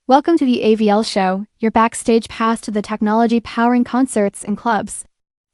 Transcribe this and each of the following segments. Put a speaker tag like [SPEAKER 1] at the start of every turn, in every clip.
[SPEAKER 1] Welcome to the AVL show, your backstage pass to the technology powering concerts and clubs.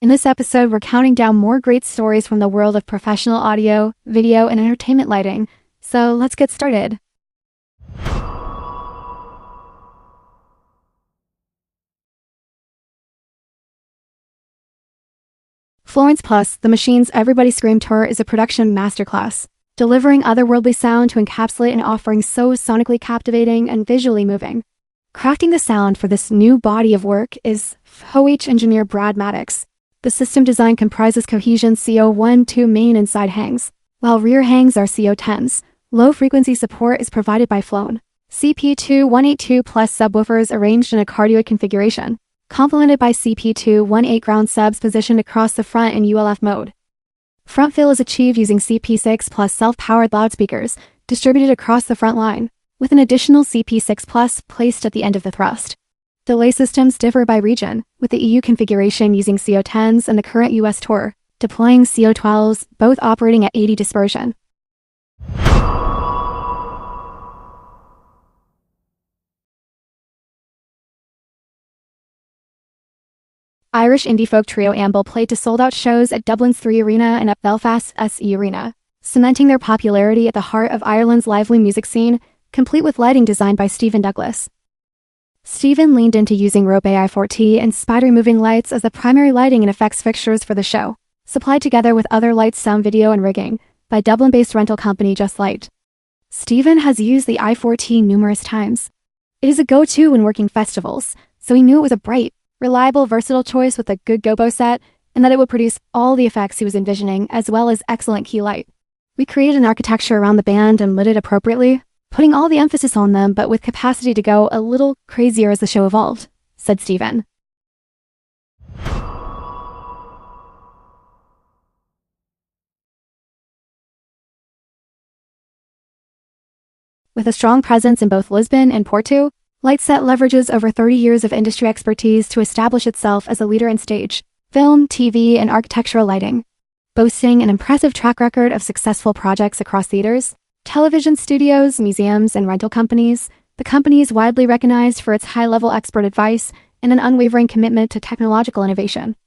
[SPEAKER 1] In this episode, we're counting down more great stories from the world of professional audio, video, and entertainment lighting. So let's get started. Florence The Machine's Everybody Scream Tour is a production masterclass, delivering otherworldly sound to encapsulate an offering so sonically captivating and visually moving. Crafting the sound for this new body of work is FOH engineer Brad Maddox. The system design comprises cohesion CO1-2 main and side hangs, while rear hangs are CO10s. Low-frequency support is provided by Flown CP2182 plus subwoofers arranged in a cardioid configuration, complemented by CP218 ground subs positioned across the front in ULF mode. Front fill is achieved using CP6 plus self-powered loudspeakers distributed across the front line, with an additional CP6 plus placed at the end of the thrust. Delay systems differ by region, with the EU configuration using CO10s and the current US tour deploying CO12s, both operating at 80 dispersion. Irish indie folk trio Amble played to sold-out shows at Dublin's 3 Arena and at Belfast's SE Arena, cementing their popularity at the heart of Ireland's lively music scene, complete with lighting designed by Stephen Douglas. Stephen leaned into using Rope AI4T and spider-moving lights as the primary lighting and effects fixtures for the show, supplied together with other lights, sound, video, and rigging by Dublin-based rental company Just Light. Stephen has used the i4T numerous times. It is a go-to when working festivals, so he knew it was a bright, reliable, versatile choice with a good gobo set, and that it would produce all the effects he was envisioning, as well as excellent key light. We created an architecture around the band and lit it appropriately, putting all the emphasis on them, but with capacity to go a little crazier as the show evolved, said Stephen. With a strong presence in both Lisbon and Porto, Lightset leverages over 30 years of industry expertise to establish itself as a leader in stage, film, TV, and architectural lighting. Boasting an impressive track record of successful projects across theaters, television studios, museums, and rental companies, the company is widely recognized for its high-level expert advice and an unwavering commitment to technological innovation.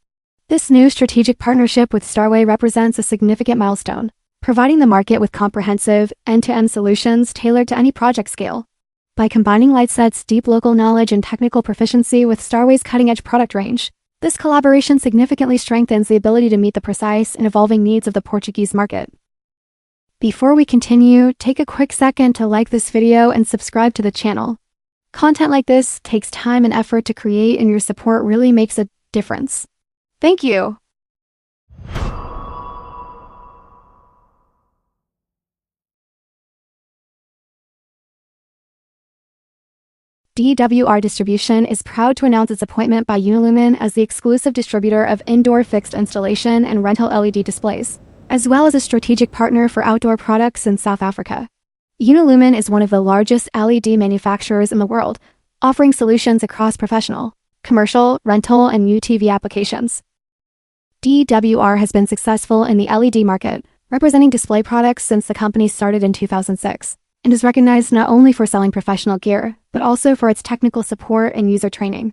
[SPEAKER 1] This new strategic partnership with Starway represents a significant milestone, providing the market with comprehensive, end-to-end solutions tailored to any project scale. By combining Lightset's deep local knowledge and technical proficiency with Starway's cutting-edge product range, this collaboration significantly strengthens the ability to meet the precise and evolving needs of the Portuguese market. Before we continue, take a quick second to like this video and subscribe to the channel. Content like this takes time and effort to create, and your support really makes a difference. Thank you! DWR Distribution is proud to announce its appointment by Unilumin as the exclusive distributor of indoor fixed installation and rental LED displays, as well as a strategic partner for outdoor products in South Africa. Unilumin is one of the largest LED manufacturers in the world, offering solutions across professional, commercial, rental, and UTV applications. DWR has been successful in the LED market, representing display products since the company started in 2006. And is recognized not only for selling professional gear, but also for its technical support and user training.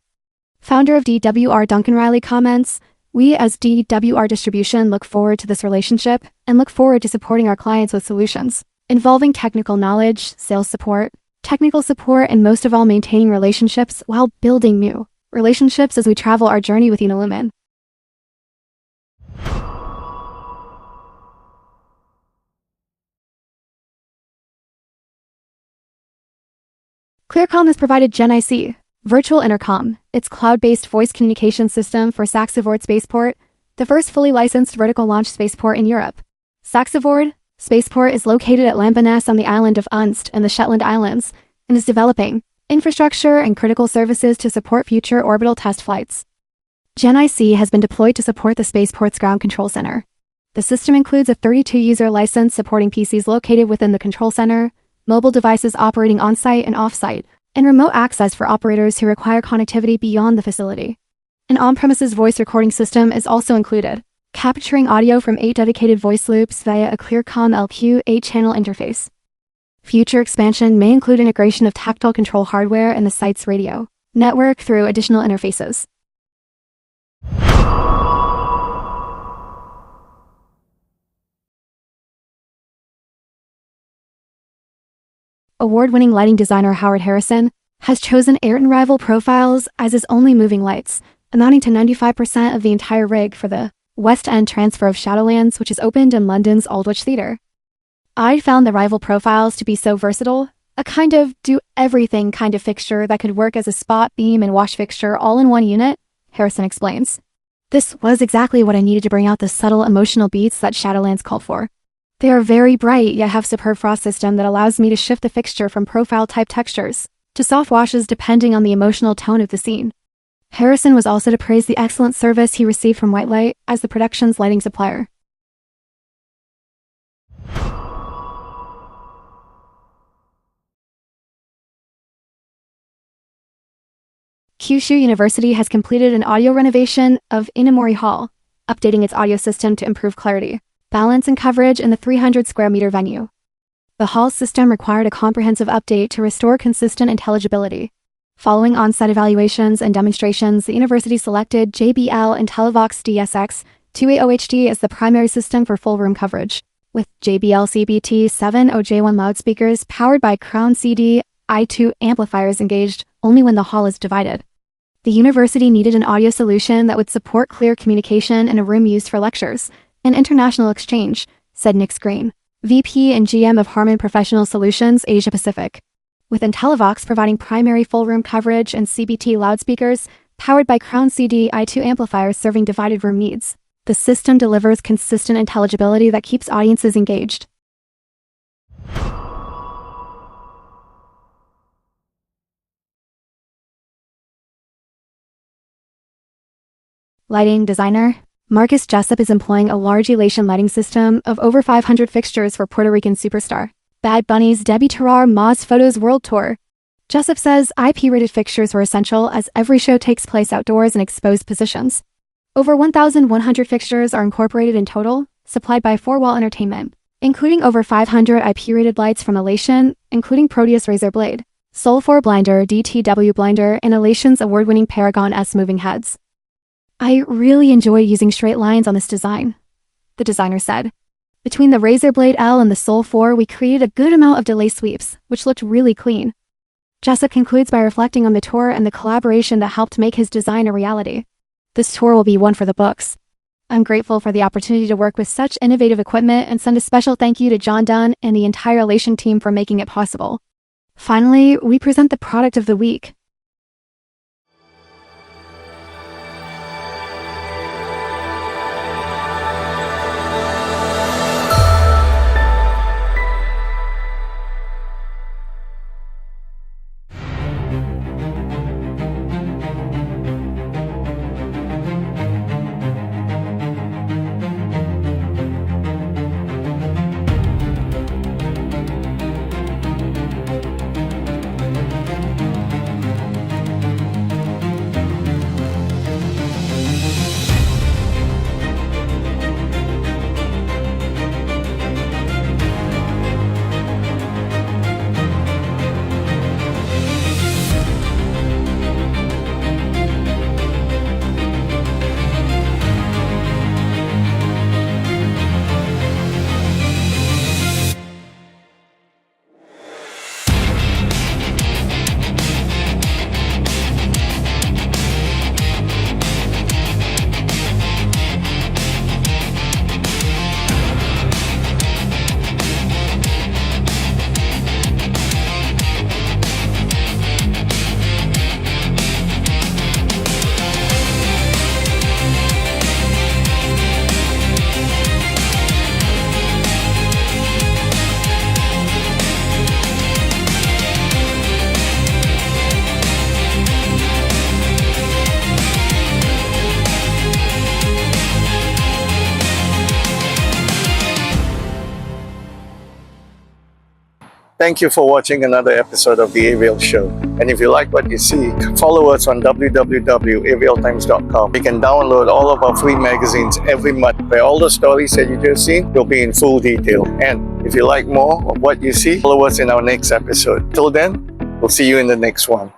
[SPEAKER 1] Founder of DWR Duncan Riley comments, "We as DWR Distribution look forward to this relationship and look forward to supporting our clients with solutions involving technical knowledge, sales support, technical support, and most of all maintaining relationships while building new relationships as we travel our journey with Unilumin." Clearcom has provided Gen IC, Virtual Intercom, its cloud-based voice communication system for Saxavord Spaceport, the first fully licensed vertical launch spaceport in Europe. Saxavord Spaceport is located at Lambenas on the island of Unst in the Shetland Islands and is developing infrastructure and critical services to support future orbital test flights. Gen IC has been deployed to support the spaceport's ground control center. The system includes a 32-user license supporting PCs located within the control center, mobile devices operating on-site and off-site, and remote access for operators who require connectivity beyond the facility. An on-premises voice recording system is also included, capturing audio from 8 dedicated voice loops via a Clearcom LQ 8-channel interface. Future expansion may include integration of tactile control hardware in the site's radio network through additional interfaces. Award-winning lighting designer Howard Harrison has chosen Ayrton Rival profiles as his only moving lights, amounting to 95% of the entire rig for the West End transfer of Shadowlands, which is opened in London's Aldwych Theatre. I found the Rival profiles to be so versatile, a kind of do-everything kind of fixture that could work as a spot, beam, and wash fixture all in one unit, Harrison explains. This was exactly what I needed to bring out the subtle emotional beats that Shadowlands called for. They are very bright, yet have superb frost system that allows me to shift the fixture from profile-type textures to soft washes depending on the emotional tone of the scene. Harrison was also to praise the excellent service he received from White Light as the production's lighting supplier. Kyushu University has completed an audio renovation of Inamori Hall, updating its audio system to improve clarity, balance, and coverage in the 300-square-meter venue. The hall's system required a comprehensive update to restore consistent intelligibility. Following on-site evaluations and demonstrations, the university selected JBL IntelliVox DSX 280HD as the primary system for full room coverage, with JBL CBT 70J1 loudspeakers powered by Crown CD I2 amplifiers engaged only when the hall is divided. The university needed an audio solution that would support clear communication in a room used for lectures and international exchange, said Nick Green, VP and GM of Harman Professional Solutions Asia Pacific. With IntelliVox providing primary full room coverage and CBT loudspeakers powered by Crown CD I2 amplifiers serving divided room needs, the system delivers consistent intelligibility that keeps audiences engaged. Lighting designer Marcus Jessup is employing a large Elation lighting system of over 500 fixtures for Puerto Rican superstar Bad Bunny's Debbie Terrar Moz Photos World Tour. Jessup says IP-rated fixtures were essential as every show takes place outdoors in exposed positions. Over 1,100 fixtures are incorporated in total, supplied by 4-Wall Entertainment, including over 500 IP-rated lights from Elation, including Proteus Razor Blade, Sol 4 Blinder, DTW Blinder, and Elation's award-winning Paragon S moving heads. I really enjoy using straight lines on this design, the designer said. Between the Razor Blade L and the Sol 4, we created a good amount of delay sweeps, which looked really clean. Jessup concludes by reflecting on the tour and the collaboration that helped make his design a reality. This tour will be one for the books. I'm grateful for the opportunity to work with such innovative equipment and send a special thank you to John Dunn and the entire Elation team for making it possible. Finally, we present the product of the week.
[SPEAKER 2] Thank you for watching another episode of the AVL Show. And if you like what you see, follow us on www.avltimes.com. You can download all of our free magazines every month, where all the stories that you just seen will be in full detail. And if you like more of what you see, follow us in our next episode. Till then, we'll see you in the next one.